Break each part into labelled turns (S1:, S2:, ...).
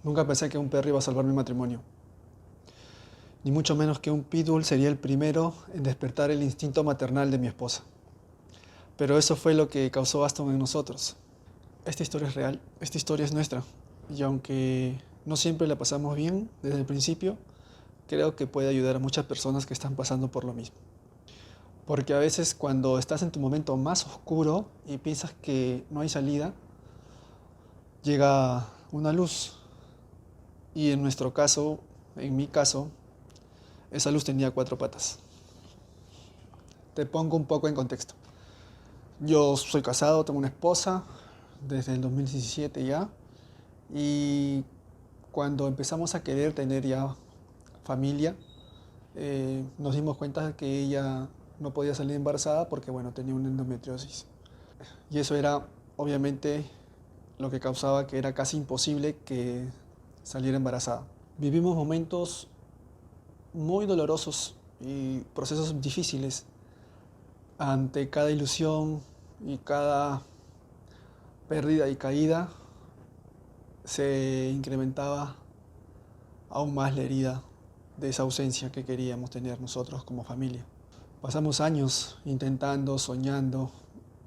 S1: Nunca pensé que un perro iba a salvar mi matrimonio, ni mucho menos que un pitbull sería el primero en despertar el instinto maternal de mi esposa. Pero eso fue lo que causó Aston en nosotros. Esta historia es real, esta historia es nuestra. Y aunque no siempre la pasamos bien desde el principio, creo que puede ayudar a muchas personas que están pasando por lo mismo. Porque a veces cuando estás en tu momento más oscuro y piensas que no hay salida, llega una luz. Y en nuestro caso, en mi caso, esa luz tenía cuatro patas. Te pongo un poco en contexto. Yo soy casado, tengo una esposa desde el 2017 ya. Y cuando empezamos a querer tener ya familia, nos dimos cuenta de que ella no podía salir embarazada porque, bueno, tenía una endometriosis. Y eso era, obviamente, lo que causaba que era casi imposible que saliera embarazada. Vivimos momentos muy dolorosos y procesos difíciles ante cada ilusión y cada pérdida y caída se incrementaba aún más la herida de esa ausencia que queríamos tener nosotros como familia. Pasamos años intentando, soñando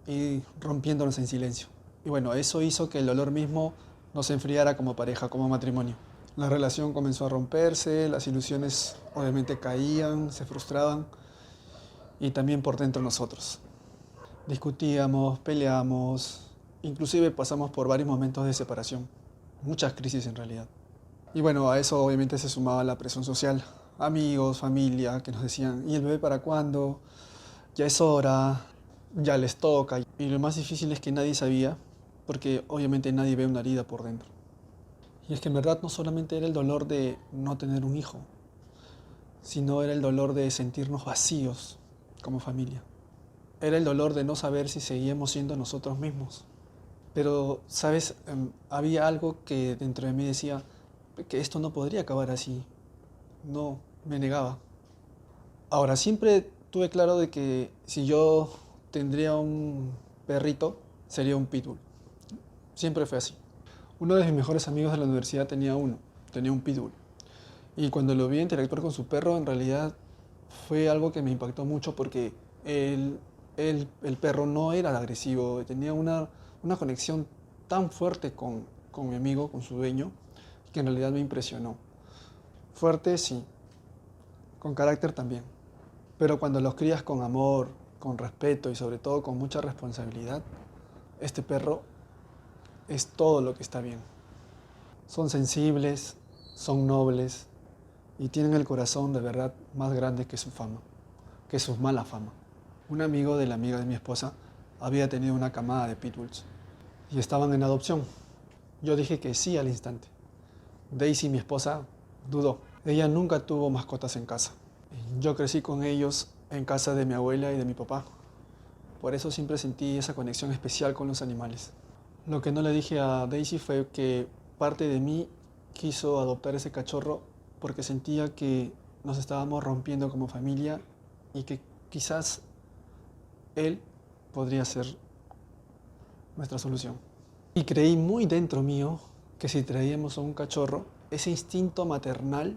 S1: y rompiéndonos en silencio. Y bueno, eso hizo que el dolor mismo nos enfriara como pareja, como matrimonio. La relación comenzó a romperse, las ilusiones obviamente caían, se frustraban y también por dentro nosotros. Discutíamos, peleamos, inclusive pasamos por varios momentos de separación, muchas crisis en realidad. Y bueno, a eso obviamente se sumaba la presión social, amigos, familia, que nos decían, ¿y el bebé para cuándo? Ya es hora, ya les toca. Y lo más difícil es que nadie sabía, porque obviamente nadie ve una herida por dentro. Y es que en verdad no solamente era el dolor de no tener un hijo, sino era el dolor de sentirnos vacíos como familia. Era el dolor de no saber si seguíamos siendo nosotros mismos. Pero, ¿sabes? Había algo que dentro de mí decía que esto no podría acabar así. No, me negaba. Ahora, siempre tuve claro de que si yo tendría un perrito, sería un pitbull. Siempre fue así. Uno de mis mejores amigos de la universidad tenía un pitbull. Y cuando lo vi interactuar con su perro, en realidad fue algo que me impactó mucho porque el perro no era agresivo, tenía una conexión tan fuerte con mi amigo, con su dueño, que en realidad me impresionó. Fuerte, sí, con carácter también. Pero cuando los crías con amor, con respeto y sobre todo con mucha responsabilidad, este perro es todo lo que está bien. Son sensibles, son nobles y tienen el corazón de verdad más grande que su fama, que su mala fama. Un amigo de la amiga de mi esposa había tenido una camada de pitbulls y estaban en adopción. Yo dije que sí al instante. Daisy, mi esposa, dudó. Ella nunca tuvo mascotas en casa. Yo crecí con ellos en casa de mi abuela y de mi papá. Por eso siempre sentí esa conexión especial con los animales. Lo que no le dije a Daisy fue que parte de mí quiso adoptar ese cachorro porque sentía que nos estábamos rompiendo como familia y que quizás él podría ser nuestra solución. Y creí muy dentro mío que si traíamos a un cachorro, ese instinto maternal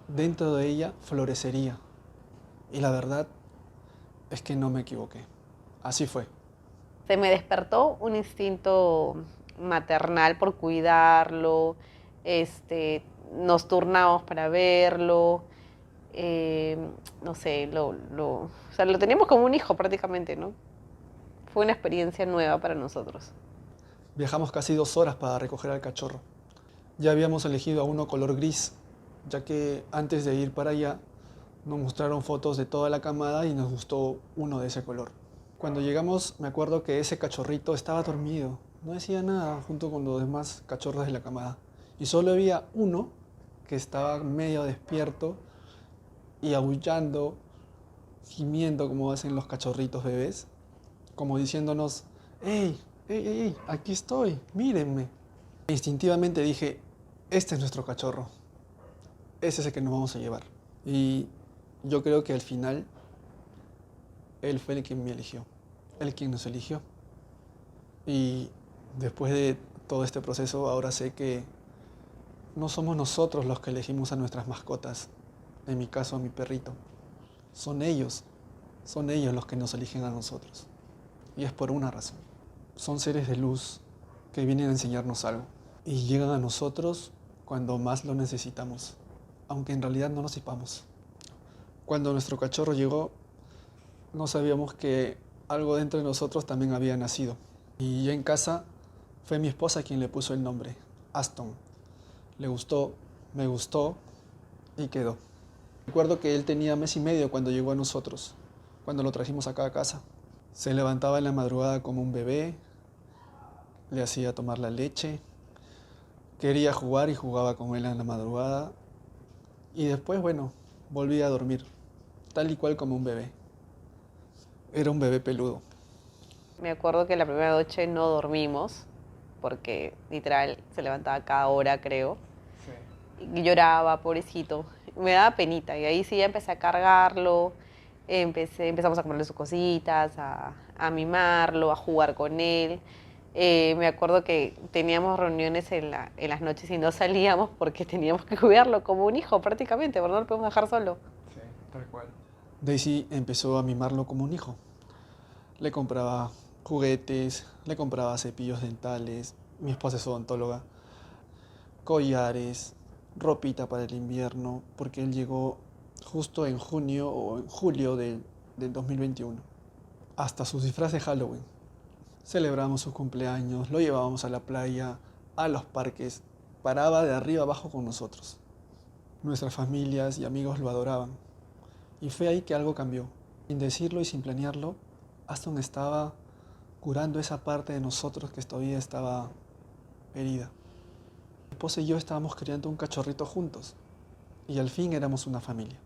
S1: dentro de ella florecería. Y la verdad es que no me equivoqué. Así fue.
S2: Se me despertó un instinto maternal por cuidarlo, nos turnamos para verlo, eh, no sé, o sea, lo teníamos como un hijo prácticamente, ¿no? Fue una experiencia nueva para nosotros.
S1: Viajamos casi 2 horas para recoger al cachorro. Ya habíamos elegido a uno color gris, ya que antes de ir para allá nos mostraron fotos de toda la camada y nos gustó uno de ese color. Cuando llegamos me acuerdo que ese cachorrito estaba dormido, no decía nada junto con los demás cachorros de la camada. Y solo había uno que estaba medio despierto y aullando, gimiendo como hacen los cachorritos bebés, como diciéndonos, ¡Ey, ey, ey, ey, aquí estoy, mírenme! Instintivamente dije, este es nuestro cachorro, ese es el que nos vamos a llevar. Y yo creo que al final él fue el quien me eligió, el quien nos eligió. Y después de todo este proceso ahora sé que no somos nosotros los que elegimos a nuestras mascotas, en mi caso a mi perrito. Son ellos los que nos eligen a nosotros. Y es por una razón. Son seres de luz que vienen a enseñarnos algo y llegan a nosotros cuando más lo necesitamos, aunque en realidad no lo sepamos. Cuando nuestro cachorro llegó, no sabíamos que algo dentro de nosotros también había nacido. Y ya en casa fue mi esposa quien le puso el nombre, Aston. Le gustó, me gustó y quedó. Recuerdo que él tenía mes y medio cuando llegó a nosotros, cuando lo trajimos acá a casa. Se levantaba en la madrugada como un bebé, le hacía tomar la leche, quería jugar y jugaba con él en la madrugada. Y después, bueno, volvía a dormir, tal y cual como un bebé. Era un bebé peludo.
S2: Me acuerdo que la primera noche no dormimos, porque literal se levantaba cada hora, creo. Sí. Y lloraba, pobrecito. Me daba penita, y ahí sí ya empecé a cargarlo, empezamos a comprarle sus cositas, a mimarlo, a jugar con él. Me acuerdo que teníamos reuniones en las noches y no salíamos porque teníamos que cuidarlo como un hijo prácticamente, porque no lo podemos dejar solo.
S1: Sí, tal cual. Daisy empezó a mimarlo como un hijo. Le compraba juguetes, le compraba cepillos dentales, mi esposa es odontóloga, collares, ropita para el invierno, porque él llegó justo en junio o en julio del 2021. Hasta sus disfraces de Halloween. Celebramos sus cumpleaños, lo llevábamos a la playa, a los parques, paraba de arriba abajo con nosotros. Nuestras familias y amigos lo adoraban. Y fue ahí que algo cambió. Sin decirlo y sin planearlo, Aston estaba curando esa parte de nosotros que todavía estaba herida. Mi esposa y yo estábamos criando un cachorrito juntos y al fin éramos una familia.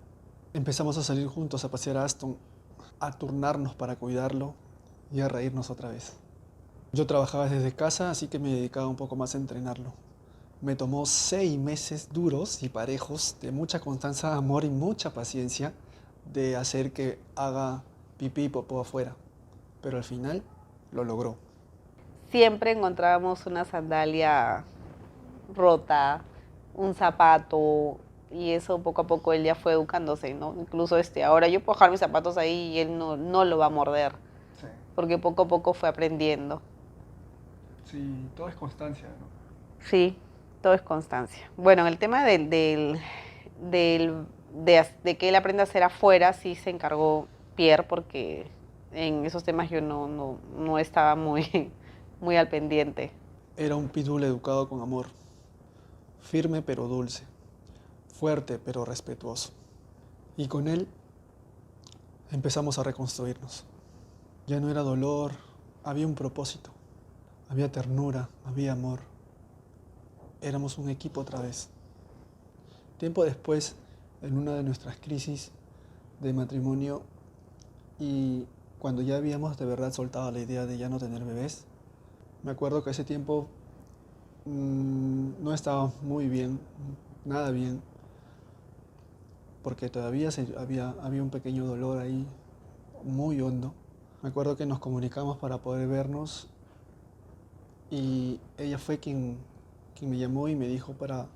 S1: Empezamos a salir juntos a pasear a Aston, a turnarnos para cuidarlo y a reírnos otra vez. Yo trabajaba desde casa, así que me dedicaba un poco más a entrenarlo. Me tomó 6 meses duros y parejos de mucha constancia, amor y mucha paciencia de hacer que haga pipí y popó afuera, pero al final lo logró.
S2: Siempre encontrábamos una sandalia rota, un zapato, y eso poco a poco él ya fue educándose, ¿no? Incluso ahora yo puedo dejar mis zapatos ahí y él no lo va a morder, sí, porque poco a poco fue aprendiendo.
S1: Sí, todo es constancia, ¿no?
S2: Sí, todo es constancia. Bueno, el tema de que él aprenda a hacer afuera sí se encargó Pierre, porque en esos temas yo no estaba muy al pendiente.
S1: Era un pitbull educado con amor, firme pero dulce, fuerte pero respetuoso. Y con él empezamos a reconstruirnos. Ya no era dolor, había un propósito, había ternura, había amor. Éramos un equipo otra vez. Tiempo después, en una de nuestras crisis de matrimonio y cuando ya habíamos de verdad soltado la idea de ya no tener bebés, me acuerdo que ese tiempo no estaba muy bien, nada bien, porque todavía había un pequeño dolor ahí, muy hondo. Me acuerdo que nos comunicamos para poder vernos y ella fue quien me llamó y me dijo para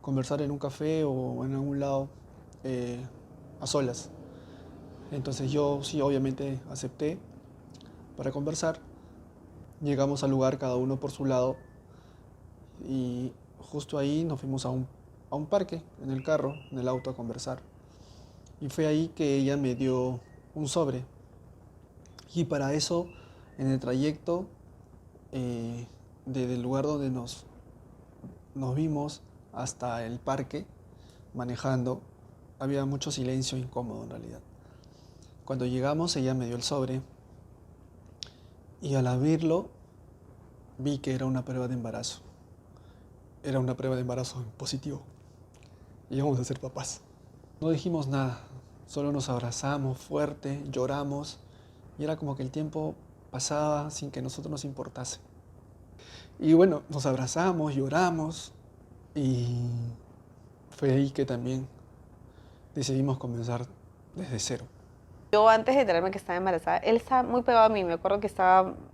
S1: conversar en un café o en algún lado a solas. Entonces yo sí, obviamente acepté para conversar. Llegamos al lugar cada uno por su lado y justo ahí nos fuimos a un parque, en el carro, en el auto a conversar. Y fue ahí que ella me dio un sobre. Y para eso, en el trayecto, desde el lugar donde nos vimos hasta el parque, manejando, había mucho silencio incómodo en realidad. Cuando llegamos, ella me dio el sobre y al abrirlo vi que era una prueba de embarazo. Era una prueba de embarazo positivo. Íbamos a ser papás. No dijimos nada, solo nos abrazamos fuerte, lloramos y era como que el tiempo pasaba sin que a nosotros nos importase. Y bueno, nos abrazamos, lloramos y fue ahí que también decidimos comenzar desde cero.
S2: Yo antes de enterarme que estaba embarazada, él estaba muy pegado a mí. Me acuerdo que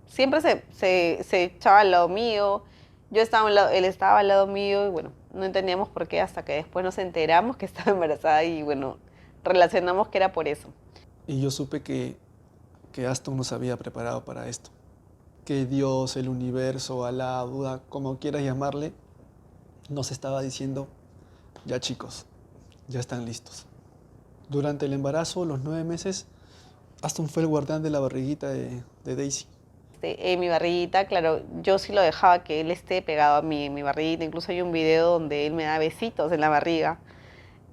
S2: siempre se echaba al lado mío, él estaba al lado mío y bueno, no entendíamos por qué hasta que después nos enteramos que estaba embarazada y bueno, relacionamos que era por eso.
S1: Y yo supe que Aston nos había preparado para esto. Que Dios, el universo, Alá, Buda, como quieras llamarle, nos estaba diciendo, ya chicos, ya están listos. Durante el embarazo, los 9 meses, Aston fue el guardián de la barriguita de Daisy.
S2: En mi barriguita, claro, yo sí lo dejaba que él esté pegado a mí, en mi barriguita. Incluso hay un video donde él me da besitos en la barriga.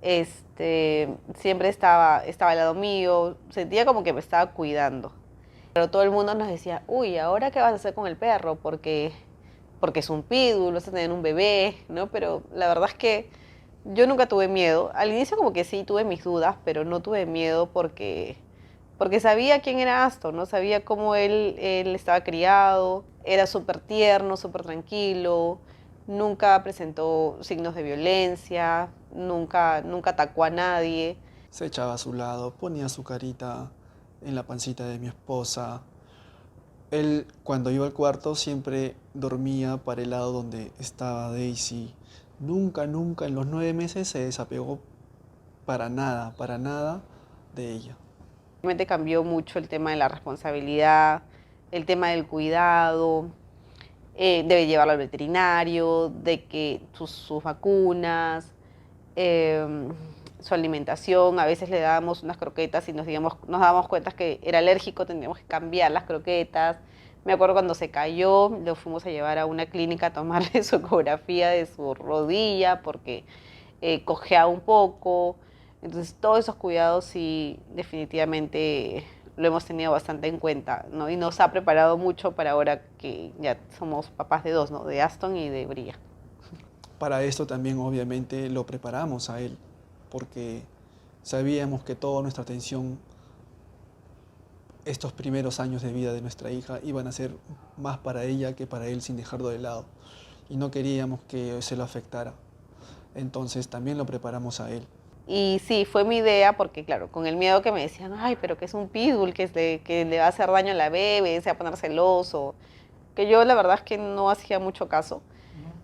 S2: Siempre estaba al lado mío, sentía como que me estaba cuidando. Pero todo el mundo nos decía, uy, ¿ahora qué vas a hacer con el perro? Porque es un pitbull, vas a tener un bebé, ¿no? Pero la verdad es que yo nunca tuve miedo. Al inicio como que sí tuve mis dudas, pero no tuve miedo porque sabía quién era Aston, ¿no? Sabía cómo él estaba criado, era súper tierno, súper tranquilo, nunca presentó signos de violencia, nunca atacó a nadie.
S1: Se echaba a su lado, ponía su carita en la pancita de mi esposa. Él, cuando iba al cuarto, siempre dormía para el lado donde estaba Daisy. Nunca en los 9 meses se desapegó para nada de ella.
S2: Realmente cambió mucho el tema de la responsabilidad, el tema del cuidado, debe llevarlo al veterinario, de que sus vacunas, eh, su alimentación. A veces le dábamos unas croquetas y nos dábamos cuenta que era alérgico, tendríamos que cambiar las croquetas. Me acuerdo cuando se cayó, lo fuimos a llevar a una clínica a tomarle su ecografía de su rodilla porque cojeaba un poco. Entonces, todos esos cuidados sí, definitivamente lo hemos tenido bastante en cuenta, ¿no? Y nos ha preparado mucho para ahora que ya somos papás de dos, ¿no? De Aston y de Bria.
S1: Para esto también obviamente lo preparamos a él, porque sabíamos que toda nuestra atención, estos primeros años de vida de nuestra hija, iban a ser más para ella que para él sin dejarlo de lado. Y no queríamos que se lo afectara. Entonces también lo preparamos a él.
S2: Y sí, fue mi idea porque, claro, con el miedo que me decían, ay, pero que es un pitbull, que le va a hacer daño a la bebé, se va a poner celoso, que yo la verdad es que no hacía mucho caso.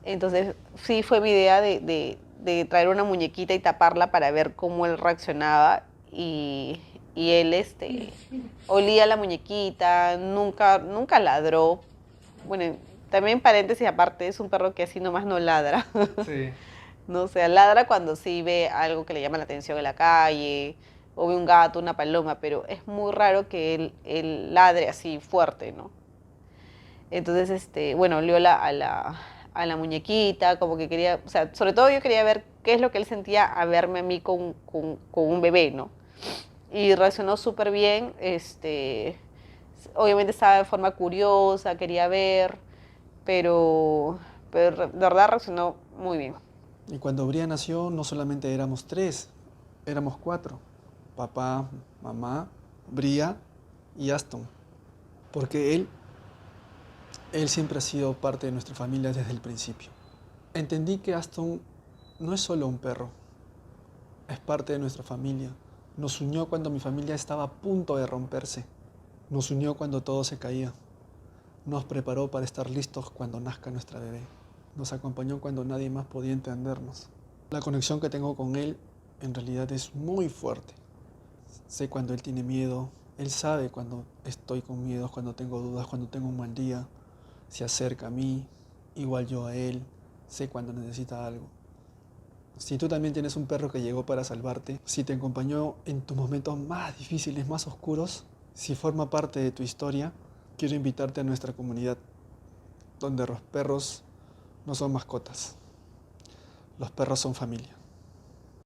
S2: Entonces, sí fue mi idea de traer una muñequita y taparla para ver cómo él reaccionaba. Y él olía la muñequita, nunca ladró. Bueno, también paréntesis aparte, es un perro que así nomás no ladra.
S1: Sí.
S2: No, o sea, ladra cuando sí ve algo que le llama la atención en la calle, o ve un gato, una paloma, pero es muy raro que él ladre así fuerte, ¿no? Entonces, bueno, olió a la muñequita, como que quería, o sea, sobre todo yo quería ver qué es lo que él sentía a verme a mí con un bebé, ¿no? Y reaccionó súper bien, obviamente estaba de forma curiosa, quería ver, pero de verdad reaccionó muy bien.
S1: Y cuando Bria nació, no solamente éramos 3, éramos 4. Papá, mamá, Bria y Aston. Porque él siempre ha sido parte de nuestra familia desde el principio. Entendí que Aston no es solo un perro, es parte de nuestra familia. Nos unió cuando mi familia estaba a punto de romperse. Nos unió cuando todo se caía. Nos preparó para estar listos cuando nazca nuestra bebé. Nos acompañó cuando nadie más podía entendernos. La conexión que tengo con él en realidad es muy fuerte. Sé cuando él tiene miedo, él sabe cuando estoy con miedos, cuando tengo dudas, cuando tengo un mal día. Se acerca a mí, igual yo a él, sé cuando necesita algo. Si tú también tienes un perro que llegó para salvarte, si te acompañó en tus momentos más difíciles, más oscuros, si forma parte de tu historia, quiero invitarte a nuestra comunidad, donde los perros no son mascotas, los perros son familia.